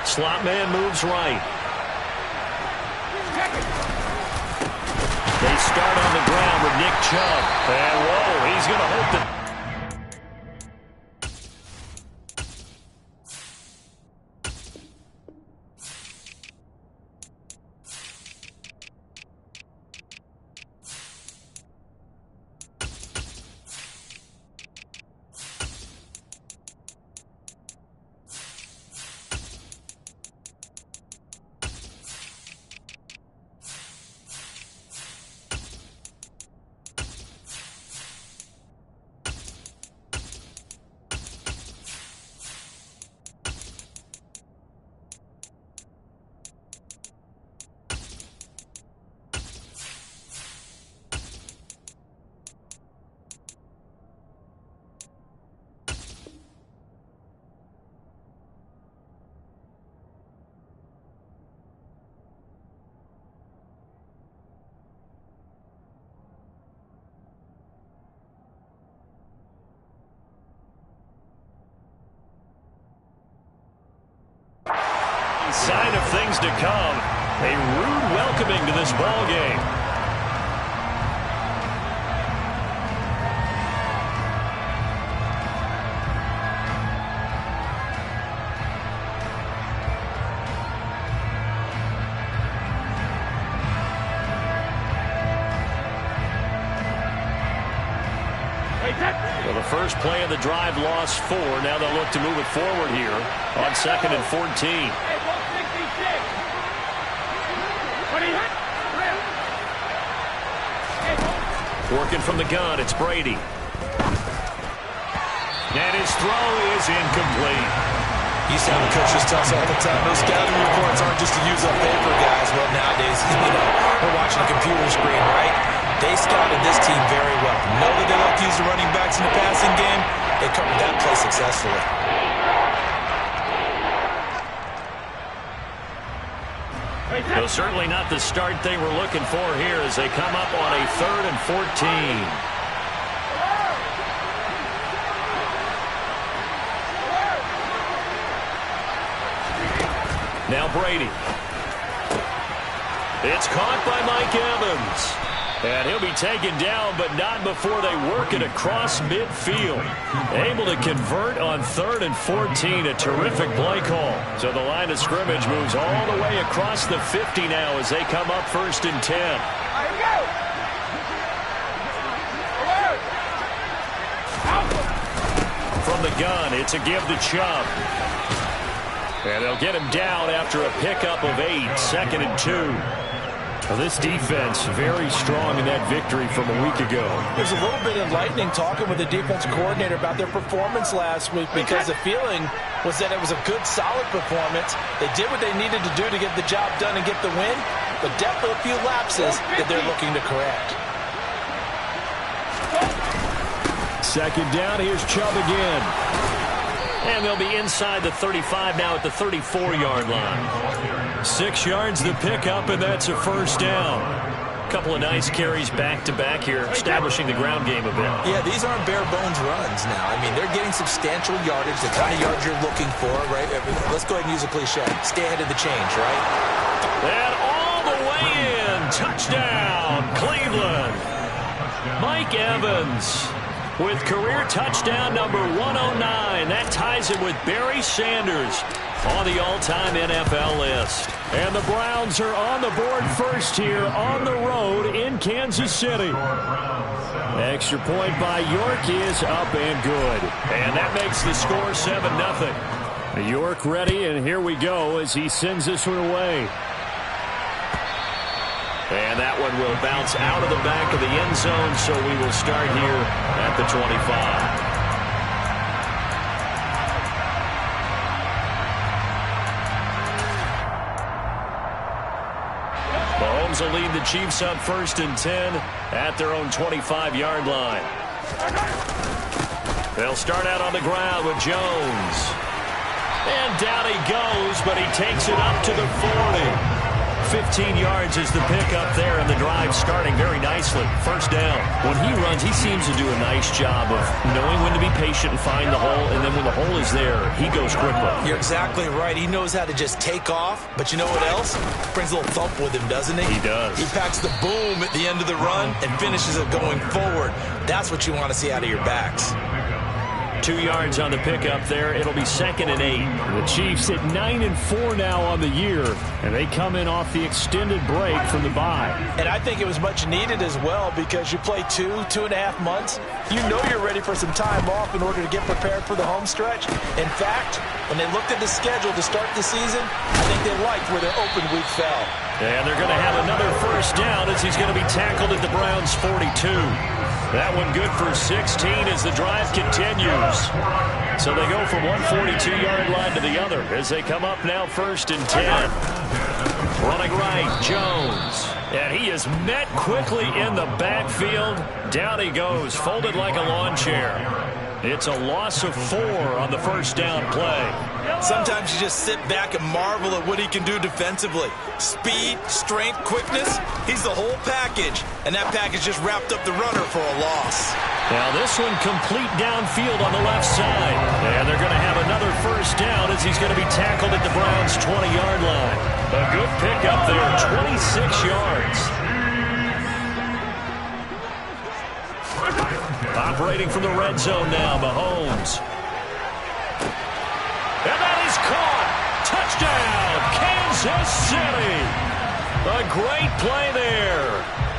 Slot man moves right. They start on the ground with Nick Chubb. And whoa, he's going to hope that... Sign of things to come. A rude welcoming to this ball game. Well, the first play of the drive lost 4. Now they'll look to move it forward here on 2nd and 14. Working from the gun, it's Brady. And his throw is incomplete. You sound the coaches tell us all the time, those scouting reports aren't just to use up paper, guys. Well, nowadays, we're watching a computer screen, right? They scouted this team very well. Know that they like to use the running backs in the passing game. They covered that play successfully. Well, certainly not the start they were looking for here as they come up on a 3rd and 14. Now Brady. It's caught by Mike Evans. And he'll be taken down, but not before they work it across midfield. Able to convert on 3rd and 14. A terrific play call. So the line of scrimmage moves all the way across the 50 now as they come up 1st and 10. From the gun, it's a give to Chubb. And they'll get him down after a pickup of 8. 2nd and 2. Well, this defense very strong in that victory from a week ago. There's a little bit enlightening talking with the defense coordinator about their performance last week because the feeling was that it was a good, solid performance. They did what they needed to do to get the job done and get the win, but definitely a few lapses that they're looking to correct. 2nd down, here's Chubb again. And they'll be inside the 35 now at the 34-yard line. 6 yards the pickup, and that's a 1st down. A couple of nice carries back-to-back here, establishing the ground game a bit. Yeah, these aren't bare-bones runs now. I mean, they're getting substantial yardage, the kind of yards you're looking for, right? Let's go ahead and use a cliche. Stay ahead of the change, right? And all the way in. Touchdown, Cleveland. Mike Evans with career touchdown number 109. That ties him with Barry Sanders on the all-time NFL list. And the Browns are on the board first here on the road in Kansas City. Extra point by York is up and good. And that makes the score 7-0. York ready, and here we go as he sends this one away. And that one will bounce out of the back of the end zone, so we will start here at the 25. Mahomes will lead the Chiefs up 1st and 10 at their own 25-yard line. They'll start out on the ground with Jones. And down he goes, but he takes it up to the 40. 15 yards is the pickup there, and the drive starting very nicely. First down. When he runs, he seems to do a nice job of knowing when to be patient and find the hole, and then when the hole is there, he goes quickly. You're exactly right. He knows how to just take off, but you know what else? Brings a little thump with him, doesn't he? He does. He packs the boom at the end of the run and finishes it going forward. That's what you want to see out of your backs. 2 yards on the pickup there. It'll be 2nd and 8. The Chiefs at 9-4 now on the year, and they come in off the extended break from the bye. And I think it was much needed as well, because you play 2.5 months. You know you're ready for some time off in order to get prepared for the home stretch. In fact, when they looked at the schedule to start the season, I think they liked where their open week fell. And they're going to have another first down as he's going to be tackled at the Browns' 42. That one good for 16 as the drive continues. So they go from one 42-yard line to the other as they come up now 1st and 10. Running right, Jones. And he is met quickly in the backfield. Down he goes, folded like a lawn chair. It's a loss of 4 on the first down play. Sometimes you just sit back and marvel at what he can do defensively. Speed, strength, quickness, he's the whole package. And that package just wrapped up the runner for a loss. Now this one complete downfield on the left side. And they're going to have another first down as he's going to be tackled at the Browns' 20-yard line. A good pickup there, 26 yards. Operating from the red zone now, Mahomes. And that is caught. Touchdown, Kansas City. A great play there.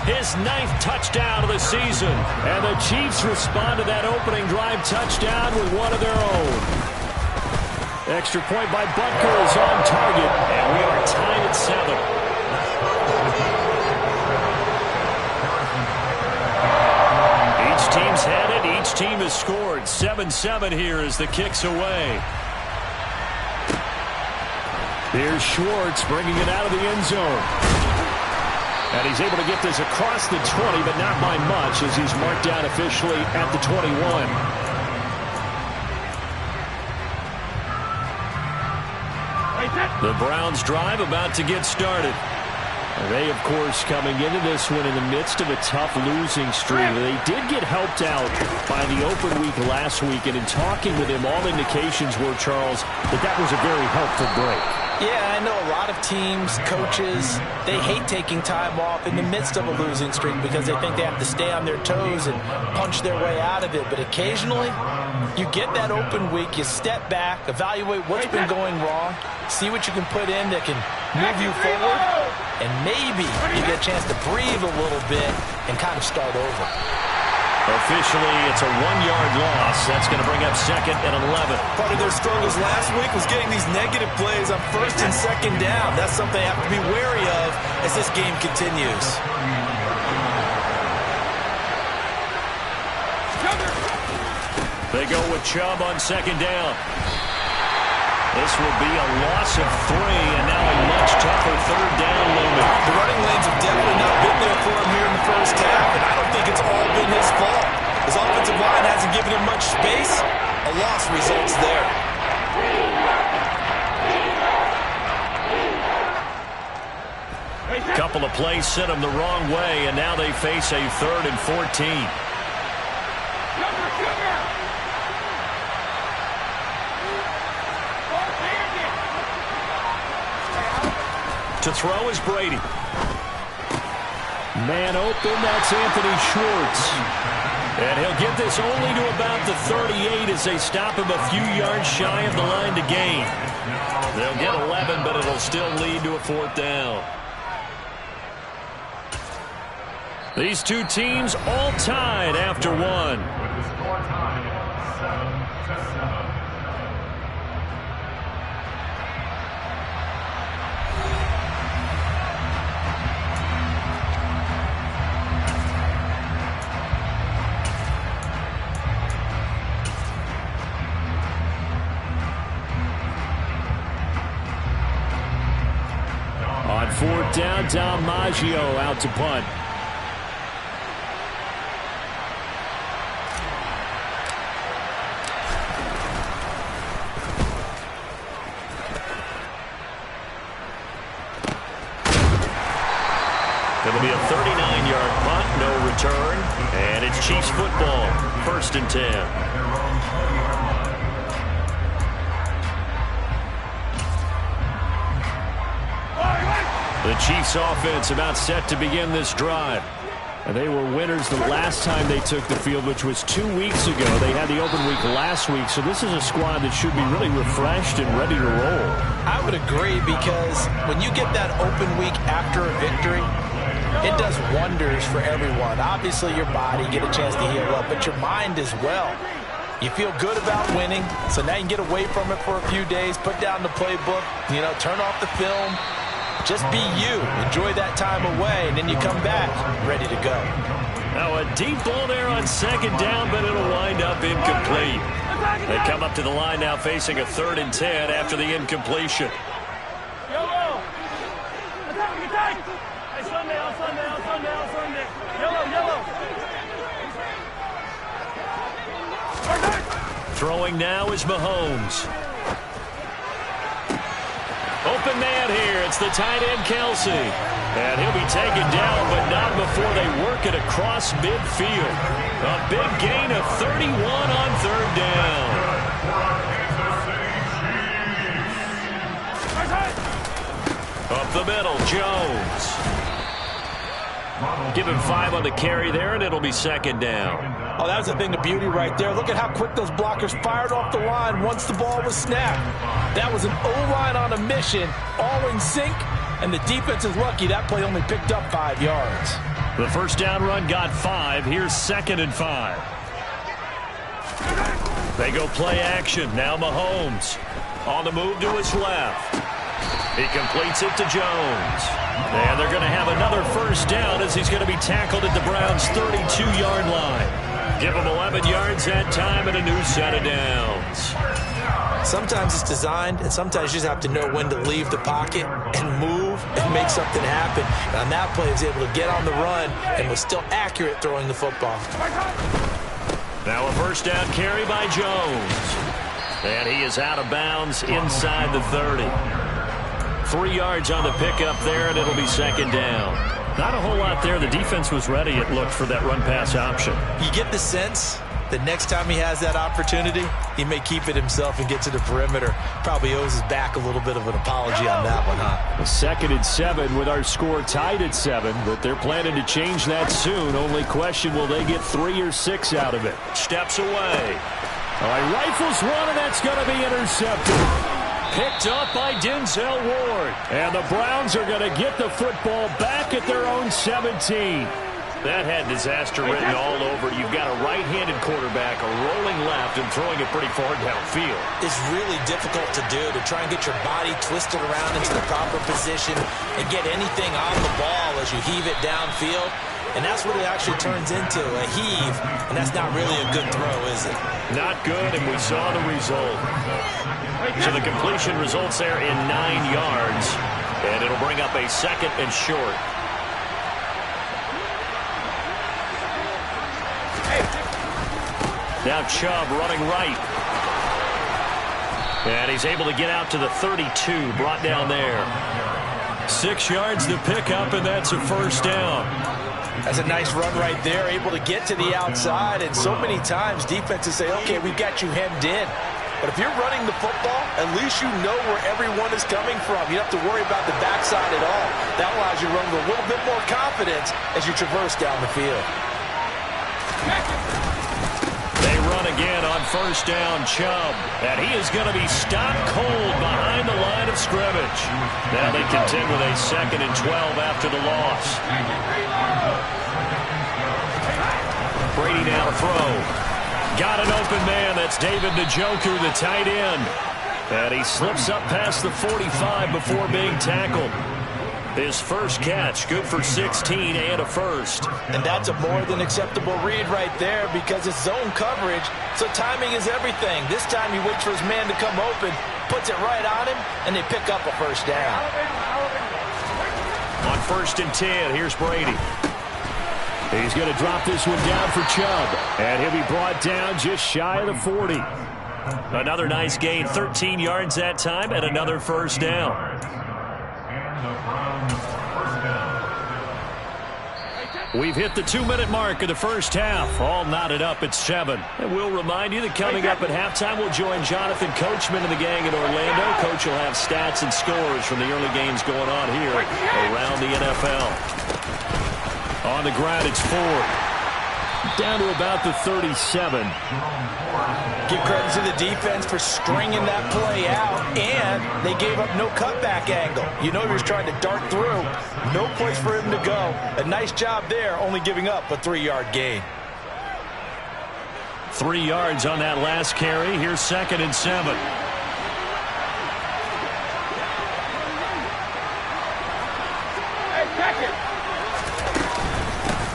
His 9th touchdown of the season. And the Chiefs respond to that opening drive touchdown with one of their own. Extra point by Butker is on target. And we are tied at 7. Team's had it. Each team has scored. 7-7 here as the kick's away. Here's Schwartz bringing it out of the end zone. And he's able to get this across the 20, but not by much as he's marked down officially at the 21. The Browns drive about to get started. They, of course, coming into this one in the midst of a tough losing streak. They did get helped out by the open week last week, and in talking with him, all indications were, Charles, that was a very helpful break. Yeah, I know a lot of teams, coaches, they hate taking time off in the midst of a losing streak because they think they have to stay on their toes and punch their way out of it. But occasionally, you get that open week, you step back, evaluate what's been going wrong, see what you can put in that can move you forward, and maybe you get a chance to breathe a little bit and kind of start over. Officially, it's a 1-yard loss. That's going to bring up 2nd and 11. Part of their struggles last week was getting these negative plays on 1st and 2nd down. That's something they have to be wary of as this game continues. They go with Chubb on 2nd down. This will be a loss of 3, and now a much tougher 3rd down looming. The running lanes have definitely not been there for him here in the first half, and I don't think it's all been his fault. His offensive line hasn't given him much space. A loss results there. Couple of plays sent them the wrong way, and now they face a 3rd and 14. To throw is Brady. Man open, that's Anthony Schwartz. And he'll get this only to about the 38 as they stop him a few yards shy of the line to gain. They'll get 11, but it'll still lead to a 4th down. These two teams all tied after one. On 4th down, Dom Maggio out to punt. 1st and 10. The Chiefs offense about set to begin this drive. And they were winners the last time they took the field, which was 2 weeks ago. They had the open week last week, so this is a squad that should be really refreshed and ready to roll. I would agree, because when you get that open week after a victory, it does wonders for everyone. Obviously, your body, get a chance to heal up, but your mind as well. You feel good about winning, so now you can get away from it for a few days, put down the playbook, turn off the film. Just be you. Enjoy that time away, and then you come back ready to go. Now a deep ball there on 2nd down, but it'll wind up incomplete. They come up to the line now facing a 3rd and 10 after the incompletion. Yellow. Attack. Hey, Sunday. Yellow. Throwing now is Mahomes. Open man here. It's the tight end, Kelsey. And he'll be taken down, but not before they work it across midfield. A big gain of 31 on 3rd down. Up the middle, Jones. Give him 5 on the carry there, and it'll be 2nd down. Oh, that was a thing of beauty right there. Look at how quick those blockers fired off the line once the ball was snapped. That was an O-line on a mission, all in sync, and the defense is lucky that play only picked up 5 yards. The 1st down run got 5. Here's 2nd and 5. They go play action. Now Mahomes on the move to his left. He completes it to Jones. And they're going to have another 1st down as he's going to be tackled at the Browns' 32-yard line. Give him 11 yards that time and a new set of downs. Sometimes it's designed, and sometimes you just have to know when to leave the pocket and move and make something happen. And on that play, he was able to get on the run and was still accurate throwing the football. Now a 1st down carry by Jones. And he is out of bounds inside the 30. 3 yards on the pickup there, and it'll be 2nd down. Not a whole lot there. The defense was ready, it looked, for that run-pass option. You get the sense that next time he has that opportunity, he may keep it himself and get to the perimeter. Probably owes his back a little bit of an apology on that one, huh? 2nd and 7 with our score tied at 7, but they're planning to change that soon. Only question, will they get 3 or 6 out of it? Steps away. All right, rifles one, and that's going to be intercepted. Picked up by Denzel Ward. And the Browns are going to get the football back at their own 17. That had disaster written all over. You've got a right-handed quarterback, a rolling left, and throwing it pretty far downfield. It's really difficult to do, to try and get your body twisted around into the proper position and get anything on the ball as you heave it downfield. And that's what it actually turns into, a heave. And that's not really a good throw, is it? Not good, and we saw the result. So the completion results there in 9 yards. And it'll bring up a 2nd and short. Now Chubb running right. And he's able to get out to the 32, brought down there. 6 yards to pick up, and that's a 1st down. That's a nice run right there, able to get to the outside. And so many times defenses say, okay, we've got you hemmed in. But if you're running the football, at least you know where everyone is coming from. You don't have to worry about the backside at all. That allows you to run with a little bit more confidence as you traverse down the field. They run again on 1st down, Chubb. And he is going to be stopped cold behind the line of scrimmage. Now they contend with a 2nd and 12 after the loss. Brady now to throw. Got an open man. That's David Njoku, the tight end. And he slips up past the 45 before being tackled. His first catch, good for 16 and a 1st. And that's a more than acceptable read right there because it's zone coverage, so timing is everything. This time he waits for his man to come open, puts it right on him, and they pick up a 1st down. On 1st and 10, here's Brady. He's going to drop this one down for Chubb, and he'll be brought down just shy of the 40. Another nice gain, 13 yards that time, and another 1st down. We've hit the 2-minute mark of the first half. All knotted up at 7. And we'll remind you that coming up at halftime, we'll join Jonathan Coachman and the gang in Orlando. Coach will have stats and scores from the early games going on here around the NFL. On the ground, it's Ford. Down to about the 37. Give credit to the defense for stringing that play out, and they gave up no cutback angle. You know he was trying to dart through. No place for him to go. A nice job there, only giving up a 3-yard gain. 3 yards on that last carry. Here's 2nd and 7.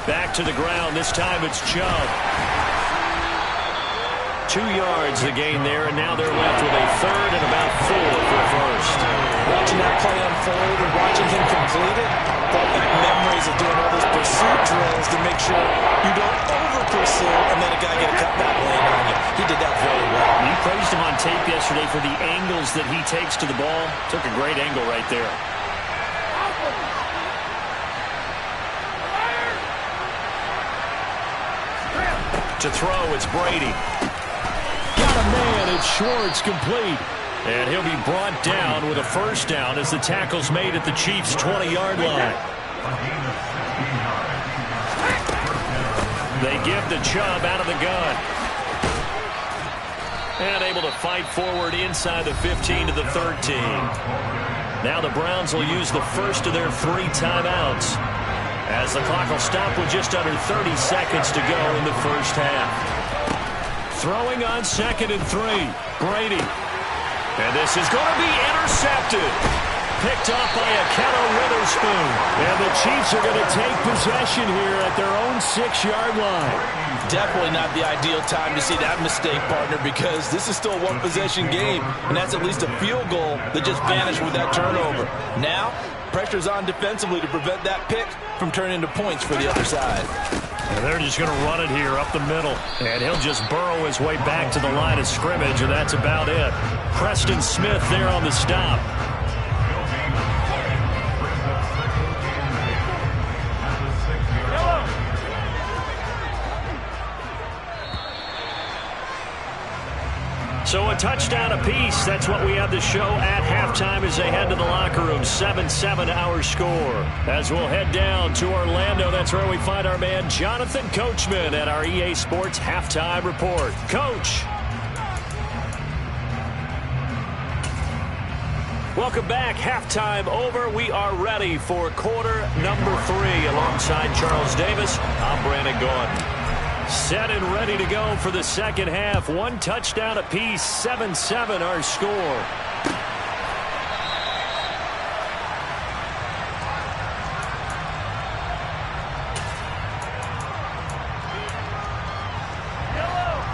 Back to the ground. This time it's Chubb. 2 yards the gain there, and now they're left with a 3rd and about 4 for a first. Watching that play unfold and watching him complete it, brought back memories of doing all those pursuit drills to make sure you don't over-pursue and then a guy get a cutback lane on you. He did that very well. You praised him on tape yesterday for the angles that he takes to the ball. Took a great angle right there. To throw, it's Brady. Got a man, it's Schwartz, complete. And he'll be brought down with a first down as the tackle's made at the Chiefs' 20-yard line. They give the Chubb out of the gun. And able to fight forward inside the 15 to the 13. Now the Browns will use the first of their 3 timeouts, as the clock will stop with just under 30 seconds to go in the first half. Throwing on 2nd and 3. Brady. And this is going to be intercepted. Picked off by Ahkello Witherspoon. And the Chiefs are going to take possession here at their own 6-yard line. Definitely not the ideal time to see that mistake, partner, because this is still a one-possession game, and that's at least a field goal that just vanished with that turnover. Now, pressure's on defensively to prevent that pick from turning into points for the other side. And they're just going to run it here up the middle. And he'll just burrow his way back to the line of scrimmage, and that's about it. Preston Smith there on the stop. So a touchdown apiece. That's what we have the show at halftime as they head to the locker room. 7-7 our score. As we'll head down to Orlando, that's where we find our man Jonathan Coachman at our EA Sports Halftime Report. Coach. Welcome back. Halftime over. We are ready for quarter number 3. Alongside Charles Davis, I'm Brandon Gaudin. Set and ready to go for the second half. 1 touchdown apiece. 7-7 our score.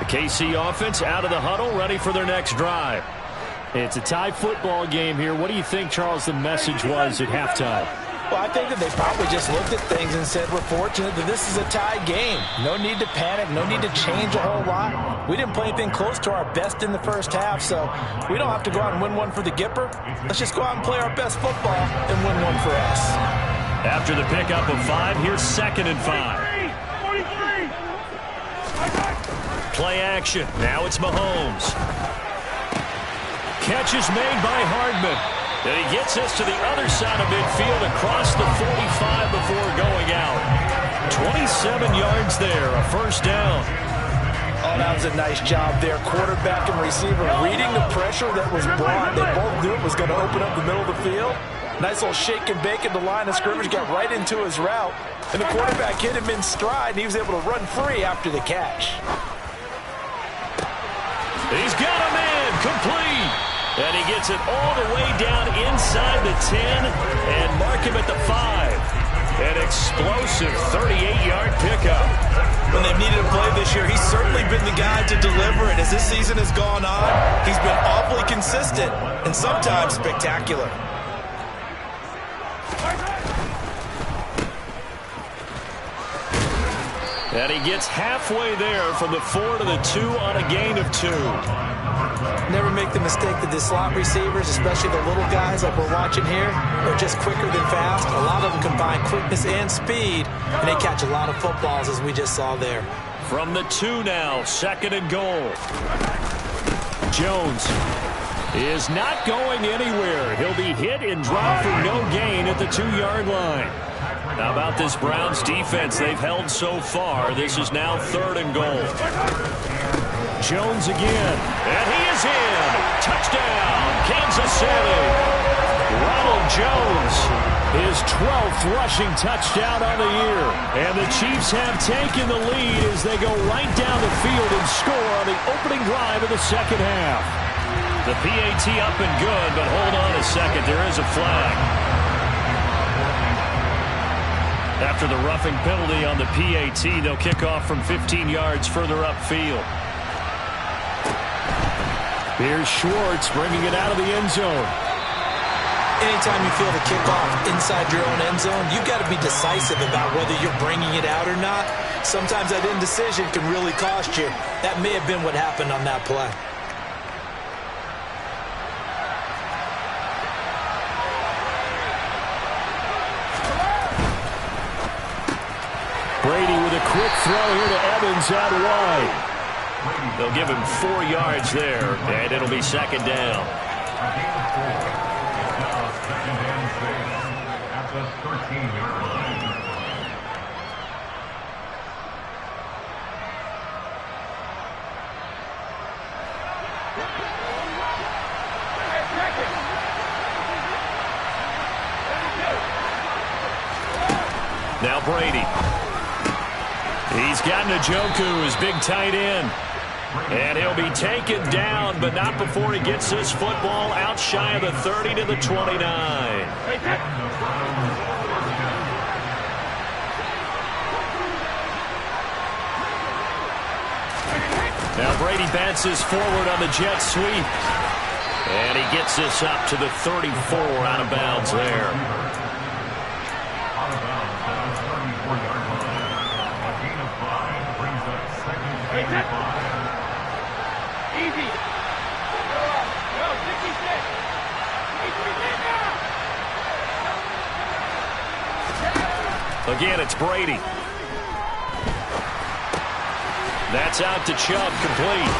The KC offense out of the huddle, ready for their next drive. It's a tie football game here. What do you think, Charles, the message was at halftime? Well, I think that they probably just looked at things and said, we're fortunate that this is a tie game. No need to panic. No need to change a whole lot. We didn't play anything close to our best in the first half, so we don't have to go out and win one for the Gipper. Let's just go out and play our best football and win one for us. After the pickup of 5, here's 2nd and 5. Play action. Now it's Mahomes. Catch is made by Hardman. And he gets us to the other side of midfield across the 45 before going out. 27 yards there, a first down. Oh, that was a nice job there. Quarterback and receiver reading the pressure that was brought. They both knew it was going to open up the middle of the field. Nice little shake and bake at the line of scrimmage, got right into his route. And the quarterback hit him in stride, and he was able to run free after the catch. He's got a man, complete. And he gets it all the way down inside the 10 and mark him at the 5. An explosive 38-yard pickup. When they've needed a play this year, he's certainly been the guy to deliver it. As this season has gone on, he's been awfully consistent and sometimes spectacular. And he gets halfway there from the 4 to the 2 on a gain of 2. Never make the mistake that the slot receivers, especially the little guys like we're watching here, are just quicker than fast. A lot of them combine quickness and speed, and they catch a lot of footballs, as we just saw there. From the 2 now, 2nd and goal. Jones is not going anywhere. He'll be hit and dropped for no gain at the 2-yard line. How about this Browns defense they've held so far? This is now 3rd and goal. Jones again, and he is in. Touchdown, Kansas City. Ronald Jones, his 12th rushing touchdown on the year. And the Chiefs have taken the lead as they go right down the field and score on the opening drive of the second half. The PAT up and good, but hold on a second. There is a flag. After the roughing penalty on the PAT, they'll kick off from 15 yards further upfield. Here's Schwartz bringing it out of the end zone. Anytime you feel the kickoff inside your own end zone, you've got to be decisive about whether you're bringing it out or not. Sometimes that indecision can really cost you. That may have been what happened on that play. Brady with a quick throw here to Evans out wide. They'll give him 4 yards there, and it'll be 2nd down. Now Brady. He's got Njoku, his big tight end. And he'll be taken down, but not before he gets this football out shy of the 30 to the 29. Now Brady bounces forward on the jet sweep. And he gets this up to the 34 out of bounds there. Again, it's Brady. That's out to Chubb, complete.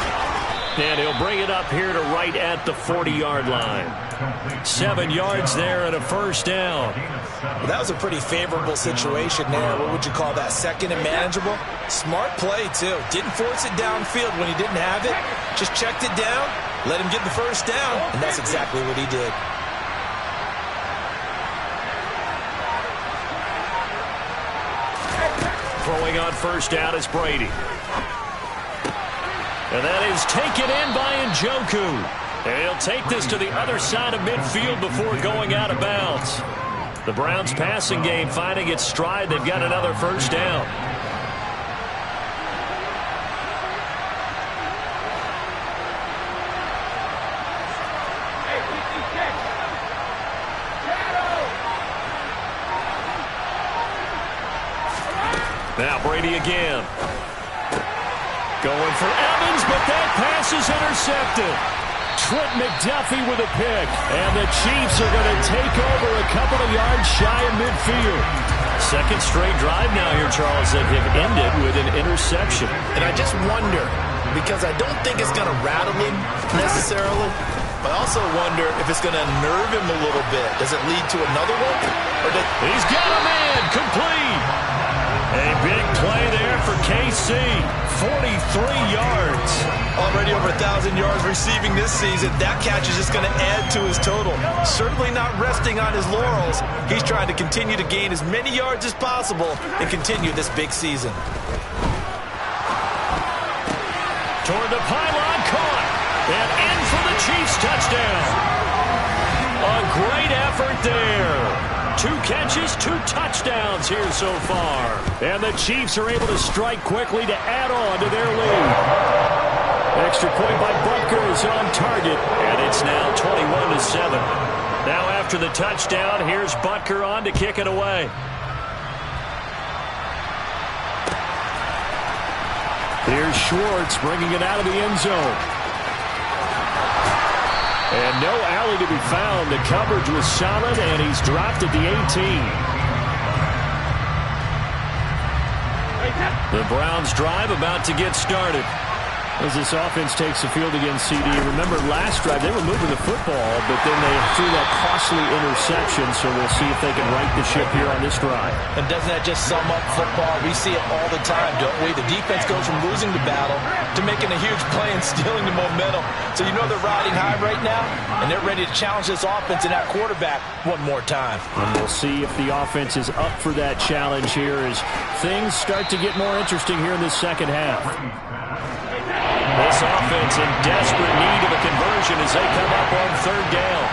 And he'll bring it up here to right at the 40-yard line. 7 yards there and a first down. Well, that was a pretty favorable situation there. What would you call that? 2nd and manageable? Smart play, too. Didn't force it downfield when he didn't have it. Just checked it down, let him get the first down, and that's exactly what he did. Throwing on first down is Brady. And that is taken in by Njoku. And he'll take this to the other side of midfield before going out of bounds. The Browns passing game finding its stride. They've got another first down. Now Brady again. Going for Evans, but that pass is intercepted. Trent McDuffie with a pick. And the Chiefs are going to take over a couple of yards shy of midfield. Second straight drive now here, Charles, that have ended with an interception. And I just wonder, because I don't think it's going to rattle him necessarily, but I also wonder if it's going to nerve him a little bit. Does it lead to another one? He's got a man, complete. A big play there for KC. 43 yards. Already over 1,000 yards receiving this season. That catch is just going to add to his total. Certainly not resting on his laurels. He's trying to continue to gain as many yards as possible and continue this big season. Toward the pylon, caught. And in for the Chiefs touchdown. A great effort there. 2 catches, 2 touchdowns here so far. And the Chiefs are able to strike quickly to add on to their lead. Extra point by Butker is on target. And it's now 21-7. Now after the touchdown, here's Butker on to kick it away. Here's Schwartz bringing it out of the end zone. And no alley to be found. The coverage was solid, and he's dropped at the 18. The Browns drive about to get started. As this offense takes the field against CD. Remember, last drive, they were moving the football, but then they threw that costly interception, so we'll see if they can right the ship here on this drive. And doesn't that just sum up football? We see it all the time, don't we? The defense goes from losing the battle to making a huge play and stealing the momentum. So you know they're riding high right now, and they're ready to challenge this offense and that quarterback one more time. And we'll see if the offense is up for that challenge here as things start to get more interesting here in this second half. This offense in desperate need of a conversion as they come up on third down.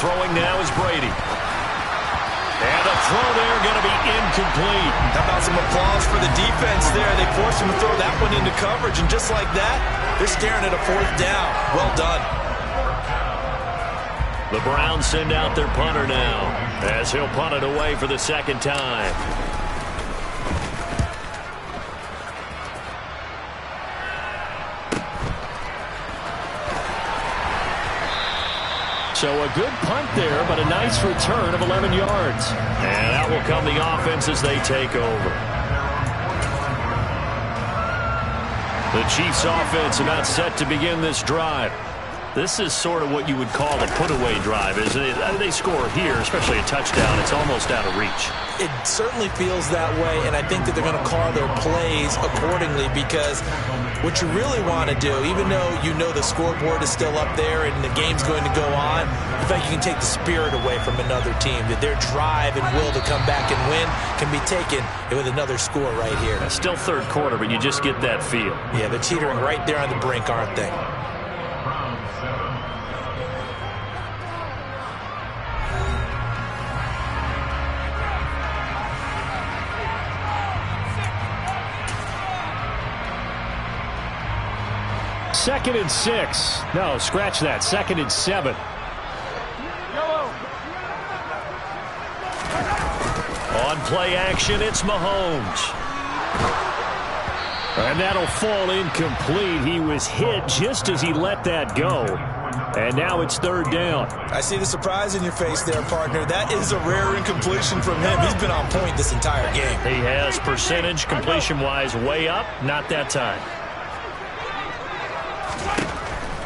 Throwing now is Brady. And the throw there going to be incomplete. How about some applause for the defense there? They forced him to throw that one into coverage, and just like that, they're staring at a fourth down. Well done. The Browns send out their punter now as he'll punt it away for the second time. So a good punt there, but a nice return of 11 yards. And out will come the offense as they take over. The Chiefs offense about set to begin this drive. This is sort of what you would call a put-away drive, isn't it? They score here, especially a touchdown. It's almost out of reach. It certainly feels that way, and I think that they're going to call their plays accordingly because what you really want to do, even though you know the scoreboard is still up there and the game's going to go on, I think you can take the spirit away from another team, that their drive and will to come back and win can be taken with another score right here. Still third quarter, but you just get that feel. Yeah, they're teetering right there on the brink, aren't they? Second and 6. No, scratch that. Second and 7. On play action, it's Mahomes. And that'll fall incomplete. He was hit just as he let that go. And now it's third down. I see the surprise in your face there, partner. That is a rare incompletion from him. He's been on point this entire game. He has percentage completion-wise way up. Not that time.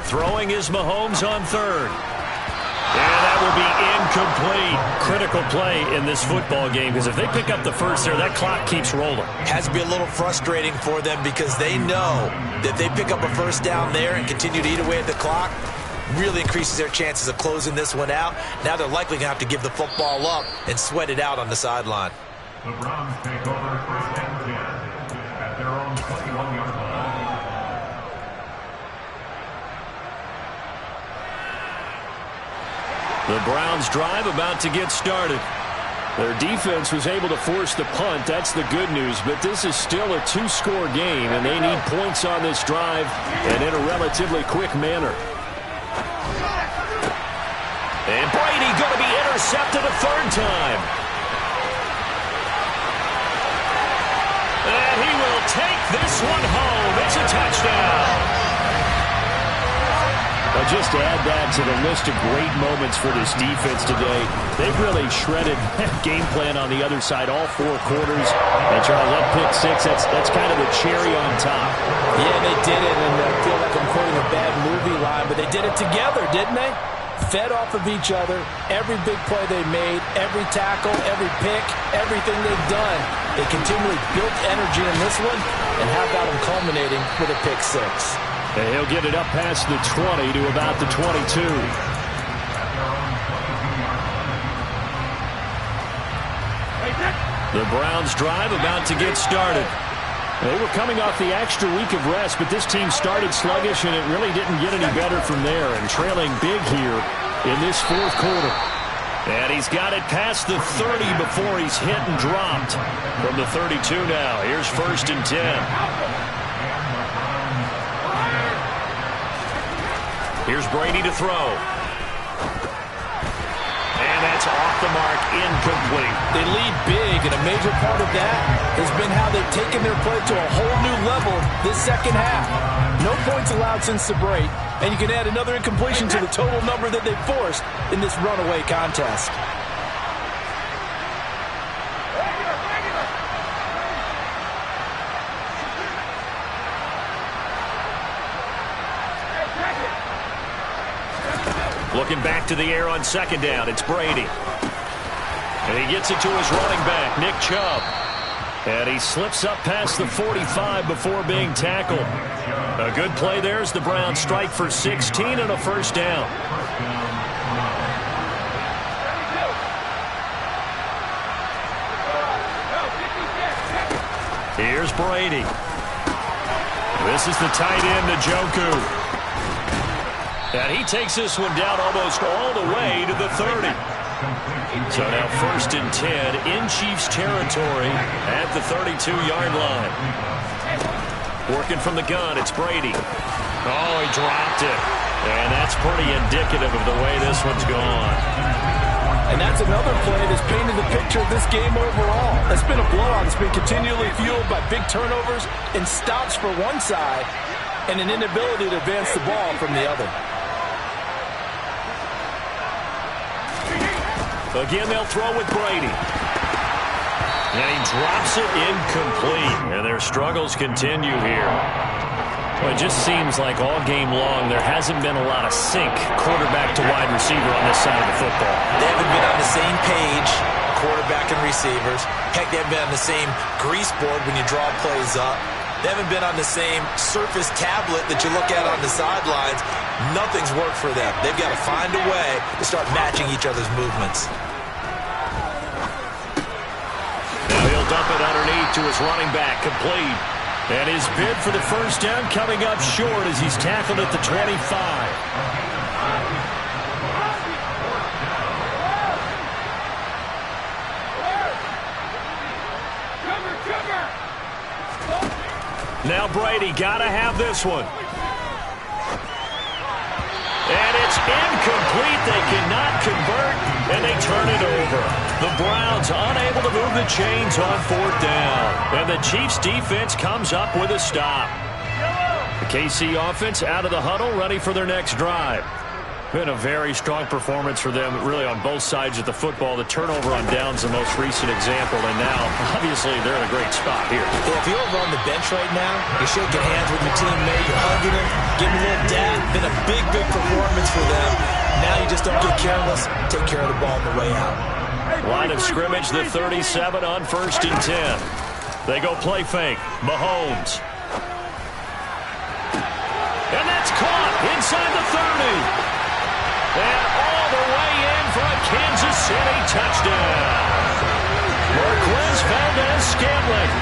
Throwing is Mahomes on third. And that will be incomplete. Critical play in this football game because if they pick up the first there, that clock keeps rolling. Has to be a little frustrating for them because they know that if they pick up a first down there and continue to eat away at the clock, really increases their chances of closing this one out. Now they're likely going to have to give the football up and sweat it out on the sideline. The Browns take over first and 10 at their own 21-yard line. The Browns drive about to get started. Their defense was able to force the punt. That's the good news. But this is still a two-score game, and they need points on this drive and in a relatively quick manner. And Brady going to be intercepted a third time. And he will take this one home. It's a touchdown. Well, just to add that to the list of great moments for this defense today, they've really shredded game plan on the other side all four quarters. And Charles, that pick six, that's kind of the cherry on top. Yeah, they did it, and I feel like I'm quoting a bad movie line, but they did it together, didn't they? Fed off of each other, every big play they made, every tackle, every pick, everything they've done. They continually built energy in this one, and how about them culminating with a pick six? And he'll get it up past the 20 to about the 22. The Browns drive about to get started. They were coming off the extra week of rest, but this team started sluggish, and it really didn't get any better from there, and trailing big here in this fourth quarter. And he's got it past the 30 before he's hit and dropped. From the 32 now, here's first and 10. Here's Brady to throw. And that's That's off the mark, incomplete. They lead big, and a major part of that has been how they've taken their play to a whole new level this second half. No points allowed since the break, and you can add another incompletion to the total number that they've forced in this runaway contest. Looking back to the air on second down, it's Brady. And he gets it to his running back, Nick Chubb. And he slips up past the 45 before being tackled. A good play there as the Browns strike for 16 and a first down. Here's Brady. This is the tight end, Njoku. And he takes this one down almost all the way to the 30. So now 1st and 10 in Chiefs territory at the 32-yard line. Working from the gun, it's Brady. Oh, he dropped it. And that's pretty indicative of the way this one's gone. And that's another play that's painted the picture of this game overall. It's been a blowout. It's been continually fueled by big turnovers and stops for one side and an inability to advance the ball from the other. Again, they'll throw with Brady. And he drops it incomplete. And their struggles continue here. Well, it just seems like all game long there hasn't been a lot of sync quarterback to wide receiver on this side of the football. They haven't been on the same page, quarterback and receivers. Heck, they haven't been on the same grease board when you draw plays up. They haven't been on the same Surface tablet that you look at on the sidelines. Nothing's worked for them. They've got to find a way to start matching each other's movements. Now he'll dump it underneath to his running back, complete. And his bid for the first down coming up short as he's tackled at the 25. Now Brady got to have this one. And it's incomplete. They cannot convert, and they turn it over. The Browns unable to move the chains on 4th down. And the Chiefs defense comes up with a stop. The KC offense out of the huddle, ready for their next drive. Been a very strong performance for them, really, on both sides of the football. The turnover on downs the most recent example, and now, obviously, they're in a great spot here. Yeah, if you're over on the bench right now, you're shaking hands with your teammate, you're hugging him, giving him a little dab. Been a big, big performance for them. Now you just don't get careless. Take care of the ball on the way out. Line of scrimmage, the 37 on 1st and 10. They go play fake. Mahomes. And that's caught inside the 30. And all the way in for a Kansas City touchdown. Marquez Valdes-Scantling,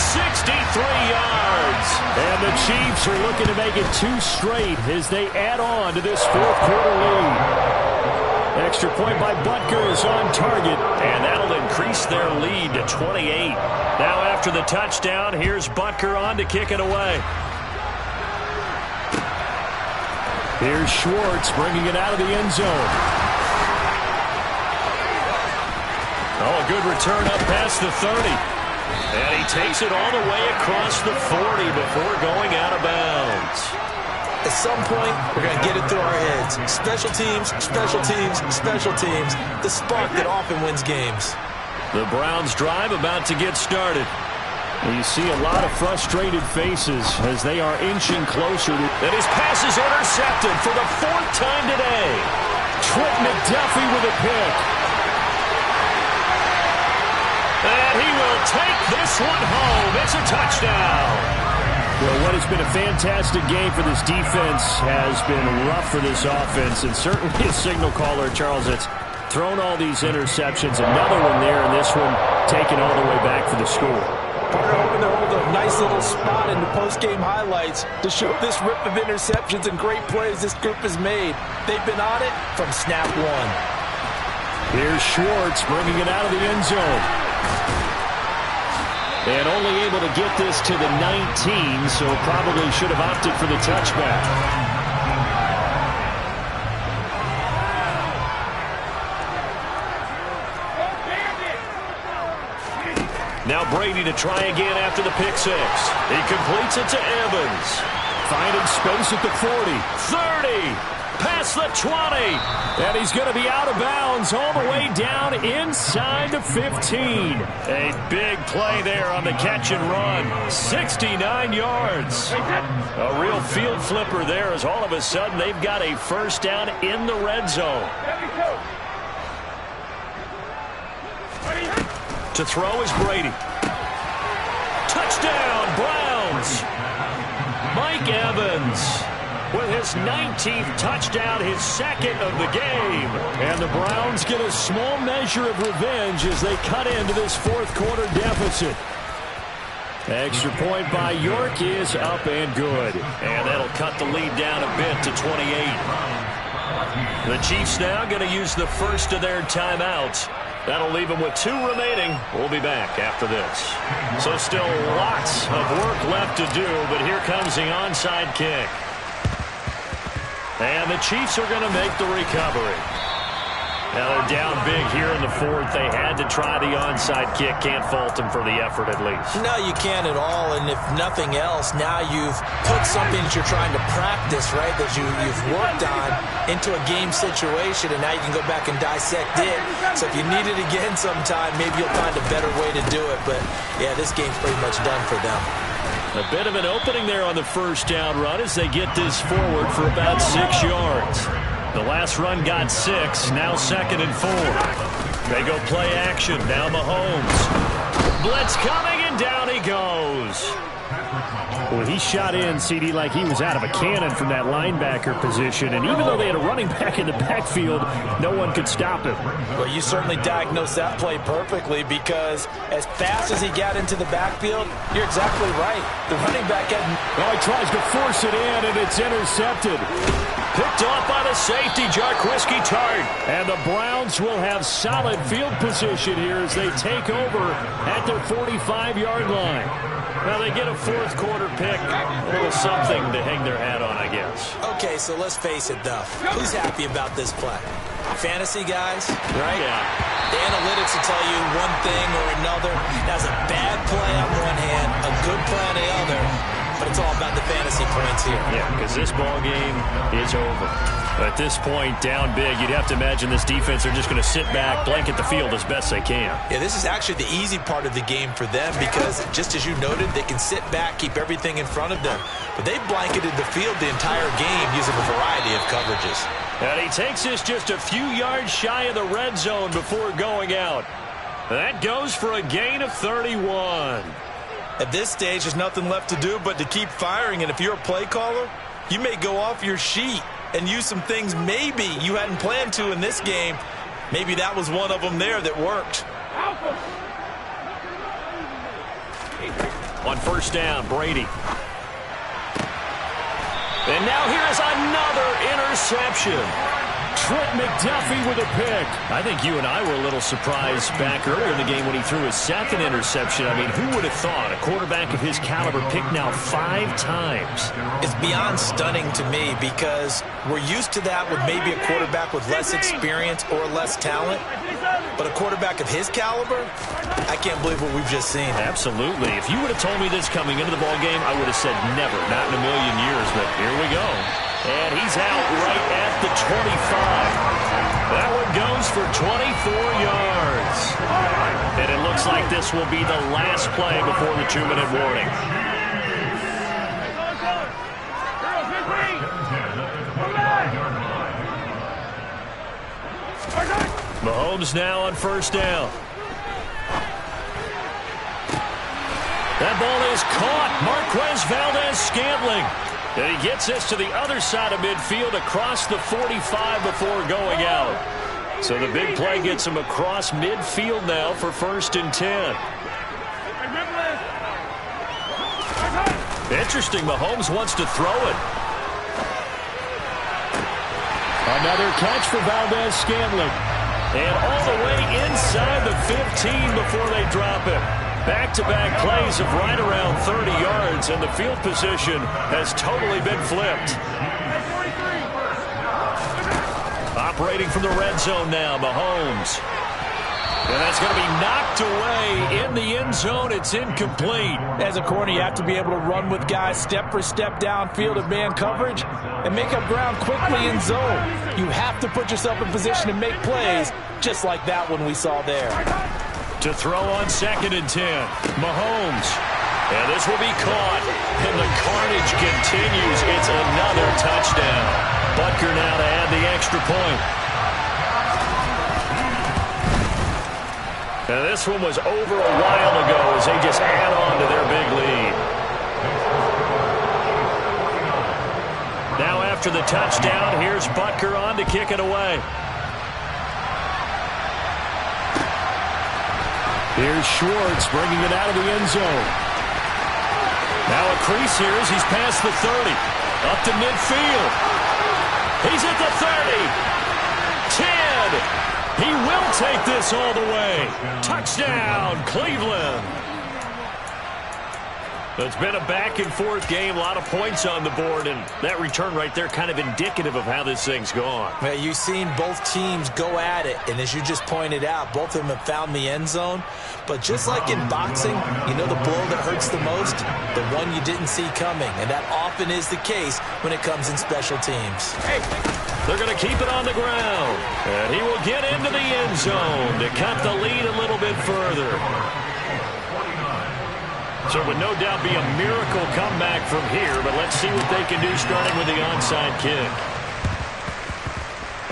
63 yards. And the Chiefs are looking to make it 2 straight as they add on to this 4th quarter lead. Extra point by Butker is on target, and that'll increase their lead to 28. Now after the touchdown, here's Butker on to kick it away. Here's Schwartz bringing it out of the end zone. Oh, a good return up past the 30. And he takes it all the way across the 40 before going out of bounds. At some point, we're going to get it through our heads. Special teams, special teams, special teams. The spark that often wins games. The Browns drive about to get started. You see a lot of frustrated faces as they are inching closer. And his pass is intercepted for the 4th time today. Trent McDuffie with a pick. And he will take this one home. It's a touchdown. Well, what has been a fantastic game for this defense has been rough for this offense. And certainly a signal caller, Charles, that's thrown all these interceptions. Another one there, and this one taken all the way back for the score. They're hoping to hold a nice little spot in the post-game highlights to show this rip of interceptions and great plays this group has made. They've been on it from snap one. Here's Schwartz bringing it out of the end zone. And only able to get this to the 19, so probably should have opted for the touchback. Now Brady to try again after the pick six. He completes it to Evans. Finding space at the 40. 30. Past the 20. And he's going to be out of bounds all the way down inside the 15. A big play there on the catch and run. 69 yards. A real field flipper there as all of a sudden they've got a first down in the red zone. To throw is Brady. Touchdown, Browns. Mike Evans with his 19th touchdown, his second of the game. And the Browns get a small measure of revenge as they cut into this fourth quarter deficit. Extra point by York is up and good. And that'll cut the lead down a bit to 28. The Chiefs now going to use the first of their timeouts. That'll leave them with 2 remaining. We'll be back after this. So still lots of work left to do, but here comes the onside kick. And the Chiefs are going to make the recovery. Now they're down big here in the fourth. They had to try the onside kick. Can't fault them for the effort at least. No, you can't at all. And if nothing else, now you've put something that you're trying to practice, right, that you've worked on into a game situation, and now you can go back and dissect it. So if you need it again sometime, maybe you'll find a better way to do it. But, yeah, this game's pretty much done for them. A bit of an opening there on the first down run as they get this forward for about 6 yards. The last run got 6, now 2nd and 4. They go play action, now Mahomes. Blitz coming, and down he goes. Well, he shot in, CD, like he was out of a cannon from that linebacker position. And even though they had a running back in the backfield, no one could stop him. Well, you certainly diagnosed that play perfectly because as fast as he got into the backfield, you're exactly right. The running back had... Oh, he tries to force it in, and it's intercepted. Picked off by the safety, Jarquiski Tart. And the Browns will have solid field position here as they take over at their 45-yard line. Now they get a fourth quarter pick. A little something to hang their hat on, I guess. Okay, so let's face it, though. Who's happy about this play? Fantasy guys, right? Yeah. The analytics will tell you one thing or another. That's a bad play on one hand, a good play on the other. But it's all about the fantasy points here. Yeah, because this ball game is over. At this point, down big, you'd have to imagine this defense are just going to sit back, blanket the field as best they can. Yeah, this is actually the easy part of the game for them because, just as you noted, they can sit back, keep everything in front of them. But they blanketed the field the entire game using a variety of coverages. And he takes this just a few yards shy of the red zone before going out. That goes for a gain of 31. At this stage, there's nothing left to do but to keep firing. And if you're a play caller, you may go off your sheet and use some things maybe you hadn't planned to in this game. Maybe that was one of them there that worked. On first down, Brady. And now here's another interception. Trent McDuffie with a pick. I think you and I were a little surprised back earlier in the game when he threw his second interception. I mean, who would have thought a quarterback of his caliber picked now 5 times? It's beyond stunning to me because we're used to that with maybe a quarterback with less experience or less talent. But a quarterback of his caliber, I can't believe what we've just seen. Absolutely. If you would have told me this coming into the ballgame, I would have said never, not in a million years. But here we go. And he's out right at the 25. That one goes for 24 yards. And it looks like this will be the last play before the 2-minute warning. Mahomes now on first down. That ball is caught. Marquez Valdes-Scantling. And he gets this to the other side of midfield across the 45 before going out. So the big play gets him across midfield now for 1st and 10. Interesting, Mahomes wants to throw it. Another catch for Valdes-Scantling. And all the way inside the 15 before they drop it. Back-to-back plays of right around 30 yards, and the field position has totally been flipped. Operating from the red zone now, Mahomes. And that's going to be knocked away in the end zone. It's incomplete. As a corner, you have to be able to run with guys step for step downfield of man coverage and make up ground quickly in zone. You have to put yourself in position to make plays, just like that one we saw there. To throw on 2nd and 10. Mahomes. And this will be caught. And the carnage continues. It's another touchdown. Butker now to add the extra point. Now this one was over a while ago as they just add on to their big lead. Now after the touchdown, here's Butker on to kick it away. Here's Schwartz bringing it out of the end zone. Now a crease here as he's past the 30. Up to midfield. He's at the 30. 10. He will take this all the way. Touchdown, Cleveland. It's been a back-and-forth game, a lot of points on the board, and that return right there kind of indicative of how this thing's gone. Well, you've seen both teams go at it, and as you just pointed out, both of them have found the end zone. But just like in boxing, you know the blow that hurts the most? The one you didn't see coming, and that often is the case when it comes in special teams. They're going to keep it on the ground, and he will get into the end zone to cut the lead a little bit further. So it would no doubt be a miracle comeback from here, but let's see what they can do starting with the onside kick.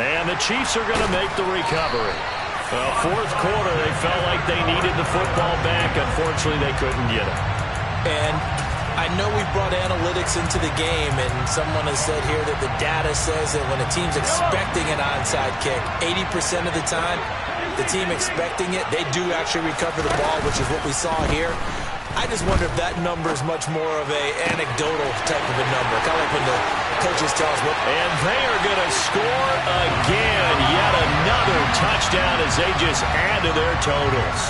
And the Chiefs are going to make the recovery. Well, fourth quarter, they felt like they needed the football back. Unfortunately, they couldn't get it. And I know we brought analytics into the game, and someone has said here that the data says that when a team's expecting an onside kick, 80% of the time, the team expecting it, they do actually recover the ball, which is what we saw here. I just wonder if that number is much more of a anecdotal type of a number. Kind of like when the coaches tell us what. And they are going to score again. Yet another touchdown as they just add to their totals.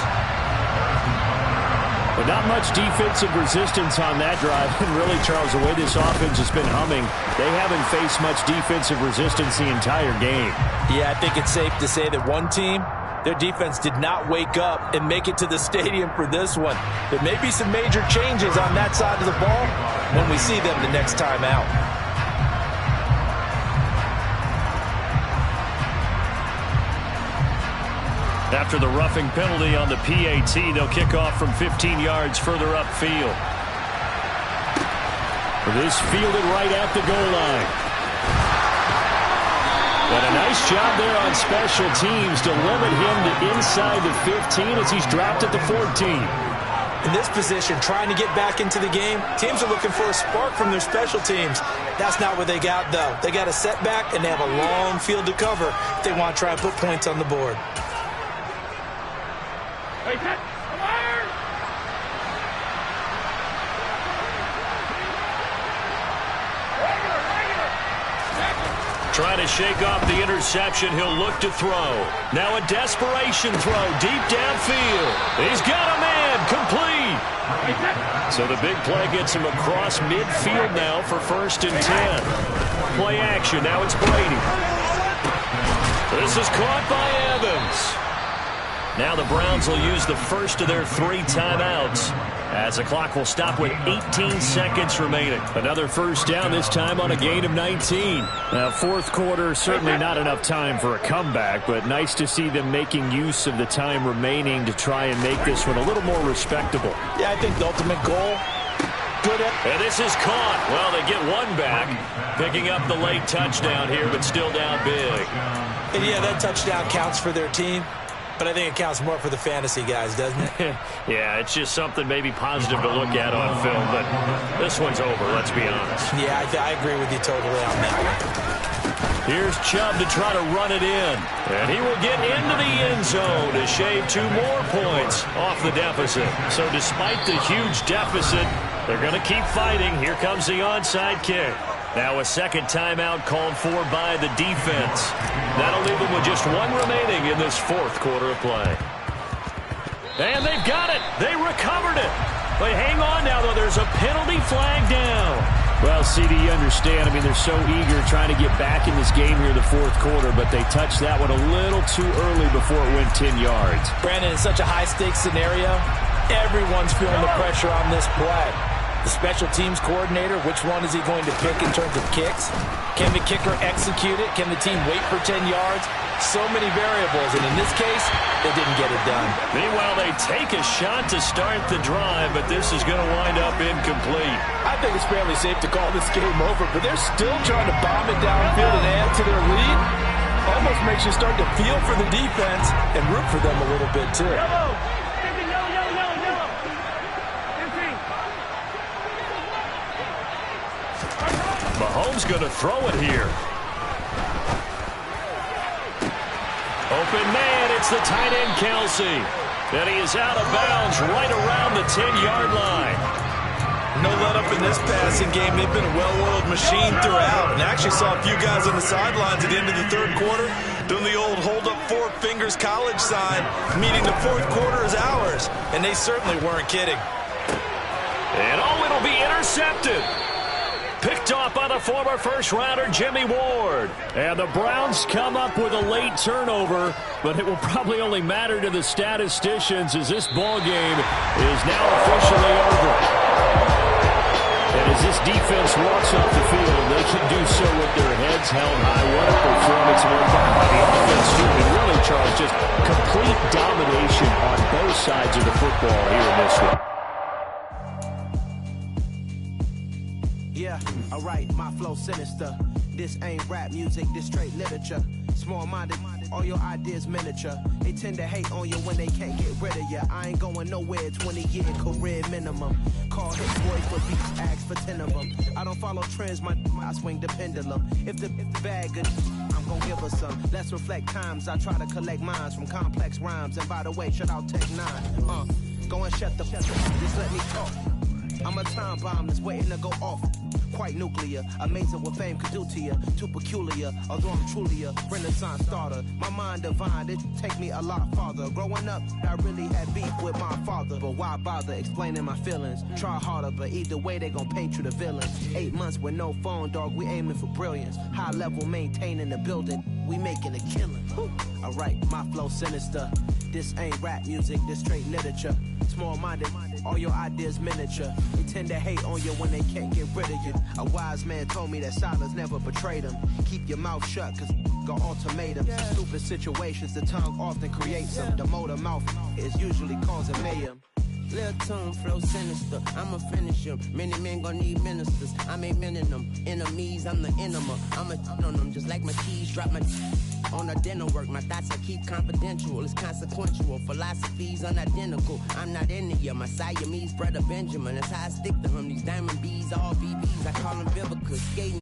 But not much defensive resistance on that drive. And really, Charles, the way this offense has been humming, they haven't faced much defensive resistance the entire game. Yeah, I think it's safe to say that one team, their defense did not wake up and make it to the stadium for this one. There may be some major changes on that side of the ball when we see them the next time out. After the roughing penalty on the PAT, they'll kick off from 15 yards further upfield. This fielded right at the goal line. And a nice job there on special teams to limit him to inside the 15 as he's dropped at the 14. In this position, trying to get back into the game, teams are looking for a spark from their special teams. That's not what they got, though. They got a setback, and they have a long field to cover if they want to try and put points on the board. Trying to shake off the interception. He'll look to throw. Now a desperation throw deep downfield. He's got a man. Complete. So the big play gets him across midfield now for 1st and 10. Play action. Now it's Brady. This is caught by Evans. Now the Browns will use the first of their 3 timeouts as the clock will stop with 18 seconds remaining. Another first down, this time on a gain of 19. Now, fourth quarter, certainly not enough time for a comeback, but nice to see them making use of the time remaining to try and make this one a little more respectable. Yeah, I think the ultimate goal, good. And this is caught. Well, they get one back, picking up the late touchdown here, but still down big. And yeah, that touchdown counts for their team. But I think it counts more for the fantasy guys, doesn't it? Yeah, it's just something maybe positive to look at on film, but this one's over, let's be honest. Yeah, I agree with you totally on that one. Here's Chubb to try to run it in. And he will get into the end zone to shave 2 more points off the deficit. So despite the huge deficit, they're going to keep fighting. Here comes the onside kick. Now a second timeout called for by the defense. That'll leave them with just 1 remaining in this fourth quarter of play. And they've got it. They recovered it. But hang on now, though. There's a penalty flag down. Well, CD, you understand. I mean, they're so eager trying to get back in this game here in the fourth quarter, but they touched that one a little too early before it went 10 yards. Brandon, in such a high-stakes scenario, everyone's feeling the pressure on this play. The special teams coordinator, which one is he going to pick in terms of kicks? Can the kicker execute it? Can the team wait for 10 yards? So many variables, and in this case, they didn't get it done. Meanwhile, they take a shot to start the drive, but this is going to wind up incomplete. I think it's fairly safe to call this game over, but they're still trying to bomb it downfield and add to their lead. Almost makes you start to feel for the defense and root for them a little bit, too. Mahomes going to throw it here. Open man, it's the tight end, Kelsey. And he is out of bounds right around the 10-yard line. No let-up in this passing game. They've been a well-oiled machine throughout. And I actually saw a few guys on the sidelines at the end of the third quarter doing the old hold-up four fingers college sign, meaning the fourth quarter is ours. And they certainly weren't kidding. And it'll be intercepted. Picked off by the former first-rounder Jimmy Ward. And the Browns come up with a late turnover, but it will probably only matter to the statisticians as this ball game is now officially over. And as this defense walks off the field, they can do so with their heads held high. What a performance by the offense. And really, Charles, just complete domination on both sides of the football here in this one. Yeah, alright, my flow sinister. This ain't rap music, this straight literature. Small-minded, all your ideas miniature. They tend to hate on you when they can't get rid of you. I ain't going nowhere, 20-year career minimum. Call his boys for beats, ask for 10 of them. I don't follow trends, I swing the pendulum. If the bag good, I'm gonna give her some. Let's reflect times, I try to collect minds from complex rhymes. And by the way, shout out Tech 9. Go and shut the just let me talk. I'm a time bomb that's waiting to go off. Quite nuclear, amazing what fame could do to you. Too peculiar, although I'm truly a renaissance starter. My mind divine, it take me a lot farther. Growing up, I really had beef with my father. But why bother explaining my feelings? Try harder, but either way they gon' paint you the villain. 8 months with no phone, dog, we aiming for brilliance. High level maintaining the building, we making a killing. Alright, my flow sinister. This ain't rap music, this straight literature. Small-minded, all your ideas miniature. They tend to hate on you when they can't get rid of you. A wise man told me that silence never betrayed him. Keep your mouth shut, cause got ultimatums. Stupid situations, the tongue often creates them. The motor mouth is usually causing mayhem. Lil' tune, flow sinister, I'ma finish him. Many men gon' need ministers, I make men in them. Enemies, I'm the enema, I'ma on them. Just like my keys, drop my on a dinner work. My thoughts I keep confidential, it's consequential. Philosophies unidentical, I'm not into you. My Siamese brother Benjamin, that's how I stick to him. These diamond bees, all BBs, I call them Vivica. Skating